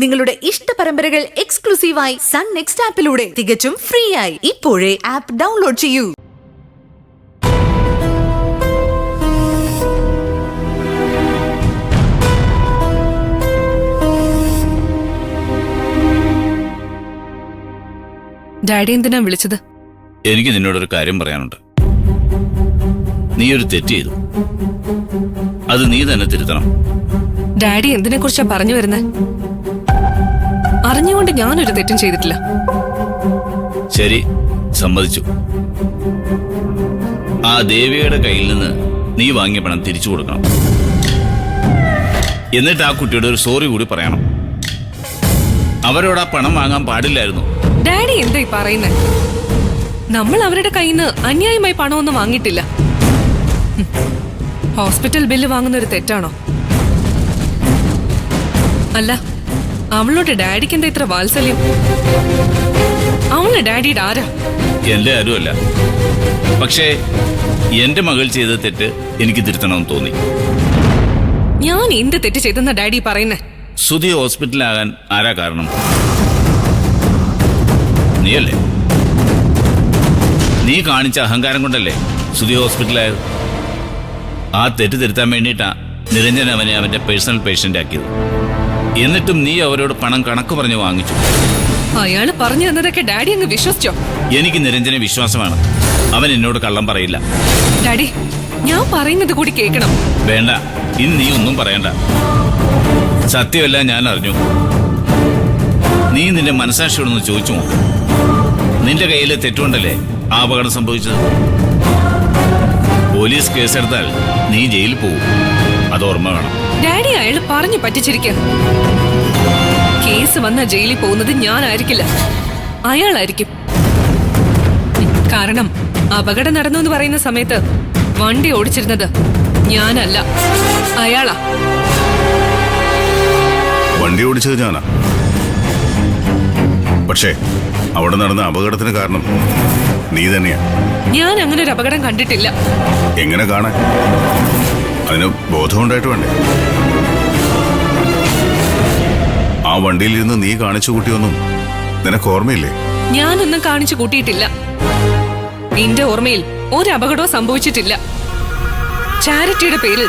നിങ്ങളുടെ ഇഷ്ട പരമ്പരകൾ എക്സ്ക്ലൂസീവായി സൺ നെക്സ്റ്റ് ആപ്പിലൂടെ തികച്ചും ഫ്രീ ആയി ഇപ്പോഴേ ആപ്പ് ഡൗൺലോഡ് ചെയ്യൂ. ഡാഡി എന്തിനാ വിളിച്ചത്? എനിക്ക് നിന്നോടൊരു കാര്യം പറയാനുണ്ട്. നീ ഒരു തെറ്റ് ചെയ്തു, അത് നീ തന്നെ തിരുത്തണം. ഡാഡി എന്തിനെ കുറിച്ചാ പറഞ്ഞു വരുന്നത്? അറിഞ്ഞുകൊണ്ട് ഞാനൊരു തെറ്റും ചെയ്തിട്ടില്ല. ശരി, സമ്മതിച്ചു. ആ ദേവിയുടെ കയ്യിൽ നിന്ന് നീ വാങ്ങിയ പണം തിരിച്ചു കൊടുക്കണം. എന്നിട്ട് ആ കുട്ടിയോട് ഒരു സോറി കൂടി പറയണം. അവരോട് ആ പണം വാങ്ങാൻ പാടില്ലായിരുന്നു. ഡാഡി എന്തായി പറയുന്നേ? നമ്മൾ അവരുടെ കയ്യിൽ നിന്ന് അന്യായമായി പണമൊന്നും വാങ്ങിയിട്ടില്ല. ഹോസ്പിറ്റൽ ബില്ല് വാങ്ങുന്ന ഒരു തെറ്റാണോ? അല്ല, അവളോട് ഡാഡിക്ക് എന്താ ഇത്ര വാത്സല്യം? അവള് ഡാഡിയുടെ ആരാ? എന്റെ ആരുമല്ല. പക്ഷേ എന്റെ മകൾ ചെയ്ത തെറ്റ് എനിക്ക് തിരുത്തണമെന്ന് തോന്നി. ഞാൻ എന്ത് തെറ്റ് ചെയ്തെന്നാ ഡാഡി പറയുന്നേ? സുധി ഹോസ്പിറ്റലാകാൻ ആരാ കാരണം? നീയല്ലേ? നീ കാണിച്ച അഹങ്കാരം കൊണ്ടല്ലേ സുധി ഹോസ്പിറ്റലായത്. ആ തെറ്റ് തിരുത്താൻ വേണ്ടിയിട്ടാ നിരഞ്ജൻ അവനെ അവന്റെ പേഴ്സണൽ പേഷ്യന്റ് ആക്കിയത്. എന്നിട്ടും നീ അവരോട് പണം കണക്ക് പറഞ്ഞു വാങ്ങിച്ചു. അയാള് പറഞ്ഞു തന്നതൊക്കെ ഡാഡി അങ്ങ് വിശ്വസിച്ചോ? എനിക്ക് നിരഞ്ജനെ വിശ്വാസമാണ്. അവൻ എന്നോട് കള്ളം പറയില്ല. ഡാഡി, ഞാൻ പറയുന്നത് കൂടി കേൾക്കണം. വേണ്ട, ഇന്ന് നീ ഒന്നും പറയണ്ട. സത്യമല്ല ഞാൻ അറിഞ്ഞു. നീ നിന്റെ മനസാക്ഷിയോടൊന്ന് ചോദിച്ചു നോക്ക്. നിന്റെ കയ്യിലെ തെറ്റുകൊണ്ടല്ലേ ആ അപകടം സംഭവിച്ചത്. പോലീസ് കേസെടുത്താൽ നീ ജയിലിൽ പോകും, അത് ഓർമ്മ വേണം. ഡാഡി അയാള് പറഞ്ഞു പറ്റിച്ചിരിക്കുക. കേസ് വന്ന ജയിലിൽ പോകുന്നത് ഞാനായിരിക്കില്ല, അയാളായിരിക്കും. കാരണം അപകടം നടന്നു എന്ന് പറയുന്ന സമയത്ത് വണ്ടി ഓടിച്ചിരുന്നത് ഞാനല്ല, അയാളാ. വണ്ടി ഓടിച്ചത് ഞാനാ. പക്ഷേ അവിടെ നടന്ന അപകടത്തിന് കാരണം നീ തന്നെയാ. ഞാൻ അങ്ങനെ ഒരു അപകടം കണ്ടിട്ടില്ല. എങ്ങനെ കാണാൻ? അതിന് ബോധമുണ്ടായിട്ട് വേണ്ടേ? ആ വണ്ടിയിൽ ഇരുന്ന് നീ കാണിച്ചു കൂട്ടിയൊന്നും നിനക്ക് ഓർമ്മയില്ലേ? ഞാനൊന്നും കാണിച്ചു കൂട്ടിയിട്ടില്ല. എന്റെ ഓർമ്മയിൽ ഒരു അപകടവും സംഭവിച്ചിട്ടില്ല. ചാരിറ്റിയുടെ പേരിൽ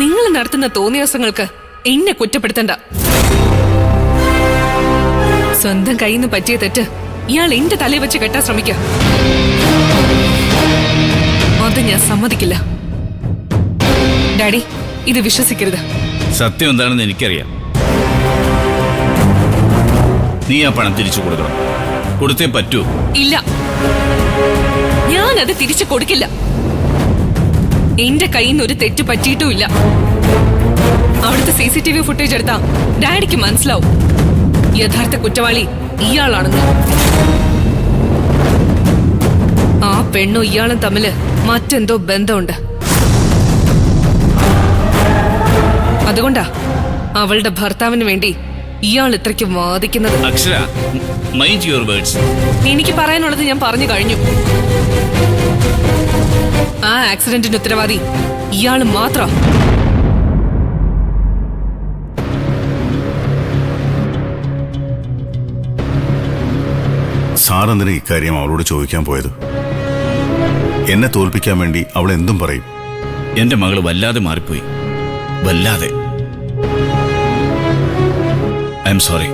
നിങ്ങൾ നടത്തുന്ന തോന്നിയാസങ്ങൾക്ക് എന്നെ കുറ്റപ്പെടുത്തണ്ട. സ്വന്തം കയ്യിൽ നിന്ന് പറ്റിയ തെറ്റ് ഇയാൾ എന്റെ തലയിൽ വെച്ച് കെട്ടാൻ ശ്രമിക്ക. അത് ഞാൻ സമ്മതിക്കില്ല. ഡാഡി, ഇത് വിശ്വസിക്കരുത്. സത്യം എന്താണെന്ന് എനിക്കറിയാം. നീ ആ പണം തിരിച്ചു കൊടുക്കണം. കൊടുത്തേ പറ്റൂ. ഇല്ല, ഞാനത് തിരിച്ചു കൊടുക്കില്ല. എന്റെ കയ്യിൽ നിന്ന് ഒരു തെറ്റ് പറ്റിയിട്ടുമില്ല. അവിടുത്തെ CCTV ഫുട്ടേജ് എടുത്താ ഡാഡിക്ക് മനസ്സിലാവും യഥാർത്ഥ കുറ്റവാളി ഇയാളാണെന്ന്. ആ പെണ്ണും ഇയാളും തമ്മില് മറ്റെന്തോ ബന്ധമുണ്ട്. അതുകൊണ്ടാ അവളുടെ ഭർത്താവിന് വേണ്ടി ഇയാൾ ഇത്രയ്ക്ക് വാദിക്കുന്നത്. അക്ഷര, മൈൻഡ് യുവർ വേർഡ്സ്. എനിക്ക് പറയാനുള്ളത് ഞാൻ പറഞ്ഞു കഴിഞ്ഞു. ആ ആക്സിഡന്റിന്റെ ഉത്തരവാദി ഇയാള് മാത്രം. സാറെന്തിനാ ഇക്കാര്യം അവളോട് ചോദിക്കാൻ പോയത്? എന്നെ തോൽപ്പിക്കാൻ വേണ്ടി അവൾ എന്തും പറയും. എന്റെ മകള് വല്ലാതെ മാറിപ്പോയി, വല്ലാതെ. I am sorry.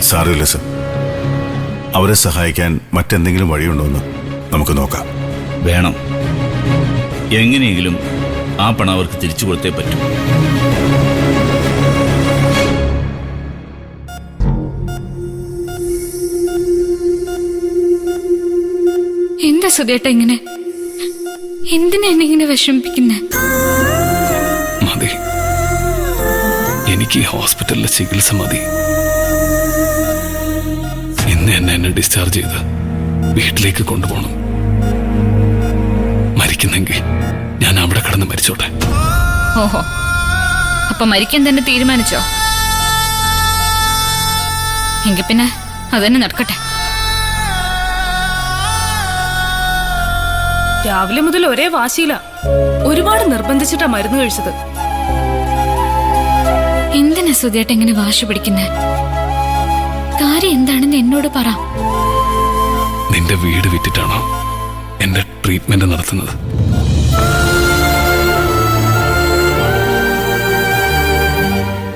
സാരമില്ല സർ. അവരെ സഹായിക്കാൻ മറ്റെന്തെങ്കിലും വഴിയുണ്ടോന്ന് നമുക്ക് നോക്കാം. വേണം. എങ്ങനെയെങ്കിലും ആ പണം അവർക്ക് തിരിച്ചു കൊടുത്തേ പറ്റൂ. എന്താ സുധേട്ട ഇങ്ങനെ? എന്തിനാ എന്നെ ഇങ്ങനെ വിഷമിപ്പിക്കുന്നേ? മതി, എനിക്ക് ഹോസ്പിറ്റലിലെ ചികിത്സ മതി. ഇന്ന് എന്നെ ഡിസ്ചാർജ് ചെയ്ത് വീട്ടിലേക്ക് കൊണ്ടുപോകണം. മരിക്കുന്നെങ്കിൽ ഞാൻ അവിടെ കിടന്ന് മരിച്ചോട്ടെ. ഓഹോ, അപ്പൊ മരിക്കാൻ തന്നെ തീരുമാനിച്ചോ? എങ്കിൽ പിന്നെ അതന്നെ നടക്കട്ടെ. രാവിലെ മുതൽ ഒരേ വാശിയില. ഒരുപാട് നിർബന്ധിച്ചിട്ടാ മരുന്ന് കഴിച്ചത്. എന്തിനാ സുധിയേട്ട ഇങ്ങനെ വാശി പിടിക്കുന്നേ? കാര്യം എന്താണെന്ന് എന്നോട് പറ. നിന്റെ വീട് വിറ്റിട്ടാണോ എന്റെ ട്രീറ്റ്മെന്റ് നടത്തുന്നത്?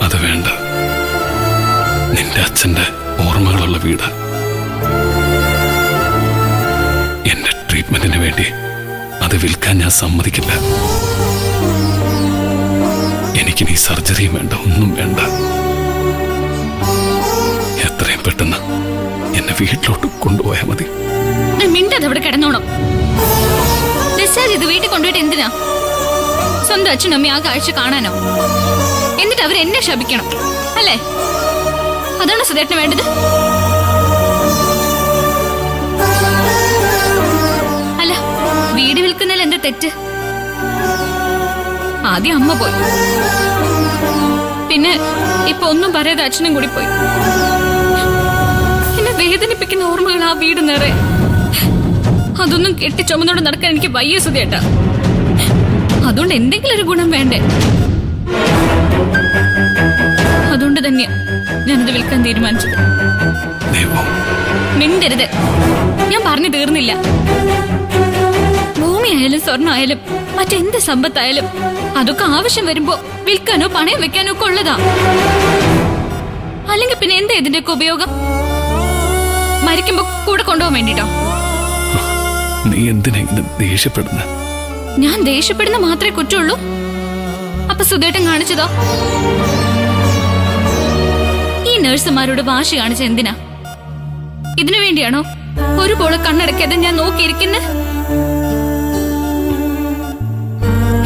അത് വേണ്ട. നിന്റെ അച്ഛന്റെ ഓർമ്മകളുള്ള വീട്. എന്റെ ട്രീറ്റ്മെന്റിന് വേണ്ടി അത് വിൽക്കാൻ ഞാൻ സമ്മതിക്കില്ല. എനിക്കിനി സർജറിയും വേണ്ട, ഒന്നും വേണ്ട. എത്രയും പെട്ടെന്ന് എന്നെ വീട്ടിലോട്ട് കൊണ്ടുപോയാൽ മതി. മിണ്ടത് അവിടെ കിടന്നോണം. ഡിസ്ചാർജ് ചെയ്ത് വീട്ടിൽ കൊണ്ടുപോയിട്ട് എന്തിനാ? സ്വന്തം അച്ഛനും അമ്മയും ആ കാഴ്ച കാണാനോ? എന്നിട്ട് അവർ എന്നെ ശപിക്കണം അല്ലേ? അതാണ് സുധേട്ടന് വേണ്ടത്? അല്ല, വീട് വിൽക്കുന്നതിൽ എന്താ തെറ്റ്? ആദ്യം അമ്മ പോയി, പിന്നെ ഇപ്പൊ ഒന്നും പറയാതെ അച്ഛനും കൂടി പോയി. എന്നെ വേദനിപ്പിക്കുന്ന ഓർമ്മകൾ ആ വീട് നിറയെ. അതൊന്നും കെട്ടിച്ചൊമന്നോട് നടക്കാൻ എനിക്ക് വയ്യ സുധേട്ടാ. അതുകൊണ്ട് എന്തെങ്കിലും ഒരു ഗുണം വേണ്ടേ? അതുകൊണ്ട് തന്നെയാ ഞാനത് വിൽക്കാൻ തീരുമാനിച്ചത്. മിണ്ടരുത്, ഞാൻ പറഞ്ഞു തീർന്നില്ല. ഭൂമിയായാലും സ്വർണ്ണമായാലും മറ്റെന്ത് സമ്പത്തായാലും അതൊക്കെ ആവശ്യം വരുമ്പോ വിൽക്കാനോ പണയം വെക്കാനോ ഒക്കെ ഉള്ളതാ. അല്ലെങ്കിൽ പിന്നെ എന്താ ഇതിന്റെയൊക്കെ ഉപയോഗം? മരിക്കുമ്പോ കൂടെ കൊണ്ടുപോകാൻ വേണ്ടിട്ടോ? നീ എന്തിനാ ഇങ്ങനെ ദേഷ്യപ്പെടുന്ന? ഞാൻ ദേഷ്യപ്പെടുന്ന മാത്രമേ കുറ്റമുള്ളൂ. അപ്പൊ സുധേട്ടൻ കാണിച്ചതോ? ഈ നഴ്സുമാരോട് വാശി കാണിച്ച എന്തിനാ? ഇതിനു വേണ്ടിയാണോ ഒരു പോളെ കണ്ണടക്കാതെ ഞാൻ നോക്കിയിരിക്കുന്നത്?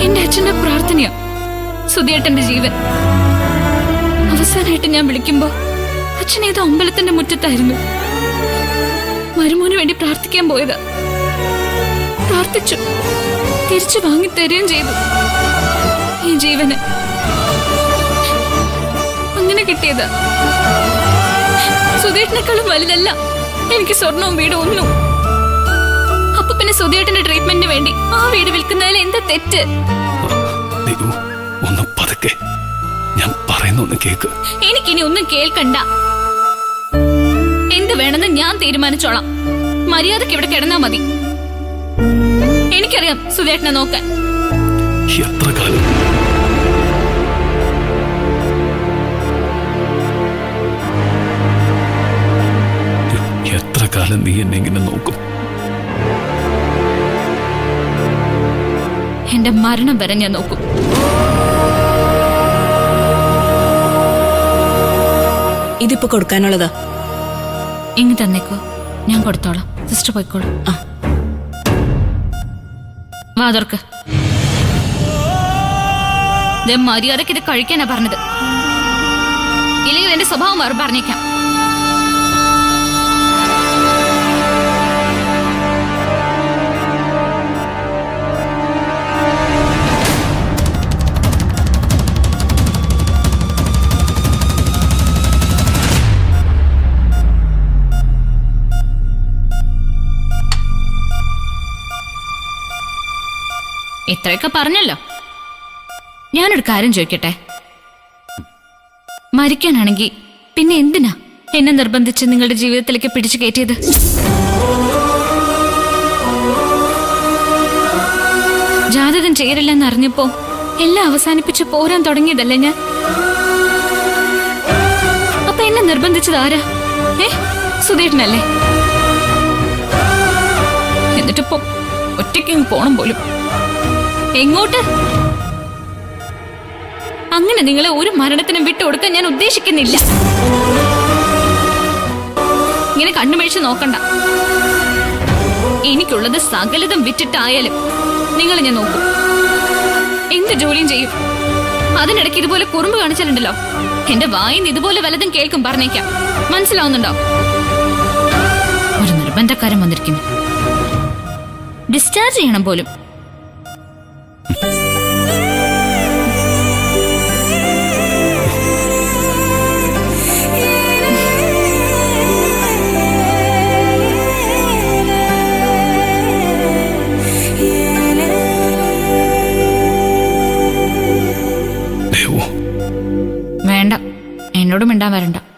എന്റെ അച്ഛന്റെ പ്രാർത്ഥനയാ സുധിയേട്ടന്റെ ജീവൻ. അവസാനമായിട്ട് ഞാൻ വിളിക്കുമ്പോ അച്ഛൻ ഏതോ അമ്പലത്തിന്റെ മുറ്റത്തായിരുന്നു. മരുമോന് വേണ്ടി പ്രാർത്ഥിക്കാൻ പോയതാ. പ്രാർത്ഥിച്ചു, തിരിച്ചു വാങ്ങി തരുകയും ചെയ്തു ഈ ജീവന്. അങ്ങനെ കിട്ടിയതാ. സുധേട്ടനേക്കാളും വലുതല്ല എനിക്ക് സ്വർണവും വീടും ഒന്നും. അപ്പൊ പിന്നെ സുധേട്ടന്റെ ട്രീറ്റ്മെന്റിന് വേണ്ടി ആ വീട് വിൽക്കുന്നതിൽ എന്താ തെറ്റ്? ഒന്ന് പതുക്കെ, ഞാൻ പറയുന്നൊന്ന് കേക്ക്. എനിക്കിനി ഒന്നും കേൾക്കണ്ട. എന്ത് വേണമെന്ന് ഞാൻ തീരുമാനിച്ചോളാം. മര്യാദക്ക് ഇവിടെ കിടന്നാ മതി. എനിക്കറിയാം സുധേട്ടനെ നോക്കാൻ. എത്ര കാലം? എത്ര കാലം നീ എന്നെ ഇങ്ങനെ നോക്കും? എന്റെ മരണം വരെ ഞാൻ നോക്കും. ഇതിപ്പോ കൊടുക്കാനുള്ളതാ. ഇങ്ങ് തന്നേക്കോ, ഞാൻ കൊടുത്തോളാം. സിസ്റ്റർ പോയിക്കോളൂ. വാതോർക്ക് മര്യാദക്ക് ഇത് കഴിക്കാനാ പറഞ്ഞത്. ഇല്ലെങ്കിൽ എന്റെ സ്വഭാവം വേറെ പറഞ്ഞേക്കാം. ഇത്രയൊക്കെ പറഞ്ഞല്ലോ. ഞാനൊരു കാര്യം ചോദിക്കട്ടെ? മരിക്കാനാണെങ്കിൽ പിന്നെ എന്തിനാ എന്നെ നിർബന്ധിച്ച് നിങ്ങളുടെ ജീവിതത്തിലേക്ക് പിടിച്ചു കയറ്റിയത്? ജാതകം ചേരില്ലെന്ന് അറിഞ്ഞപ്പോ എല്ലാം അവസാനിപ്പിച്ച് പോരാൻ തുടങ്ങിയതല്ലേ ഞാൻ? അപ്പൊ എന്നെ നിർബന്ധിച്ചത് ആരാ? സുധേട്ടനല്ലേ? എന്നിട്ടിപ്പോ ഒറ്റയ്ക്ക് പോണം പോലും. എങ്ങോട്ട്? അങ്ങനെ നിങ്ങളെ ഒരു മരണത്തിനും വിട്ടുകൊടുക്കാൻ ഞാൻ ഉദ്ദേശിക്കുന്നില്ല. ഇങ്ങനെ കണ്ണുമിഴിച്ച് നോക്കണ്ട. എനിക്കുള്ളത് സകലതും വിറ്റിട്ടായാലും നിങ്ങളെ ഞാൻ നോക്കും. എന്ത് ജോലിയും ചെയ്യും. അതിനിടയ്ക്ക് ഇതുപോലെ കുറുമ്പ് കാണിച്ചാലുണ്ടല്ലോ, എന്റെ വായിന്ന് ഇതുപോലെ വല്ലതും കേൾക്കും. പറഞ്ഞേക്കാം. മനസ്സിലാവുന്നുണ്ടോ? ഒരു നിർബന്ധക്കാരൻ വന്നിരിക്കുന്നു. ഡിസ്ചാർജ് ചെയ്യണം പോലും. വേണ്ട, വരണ്ട.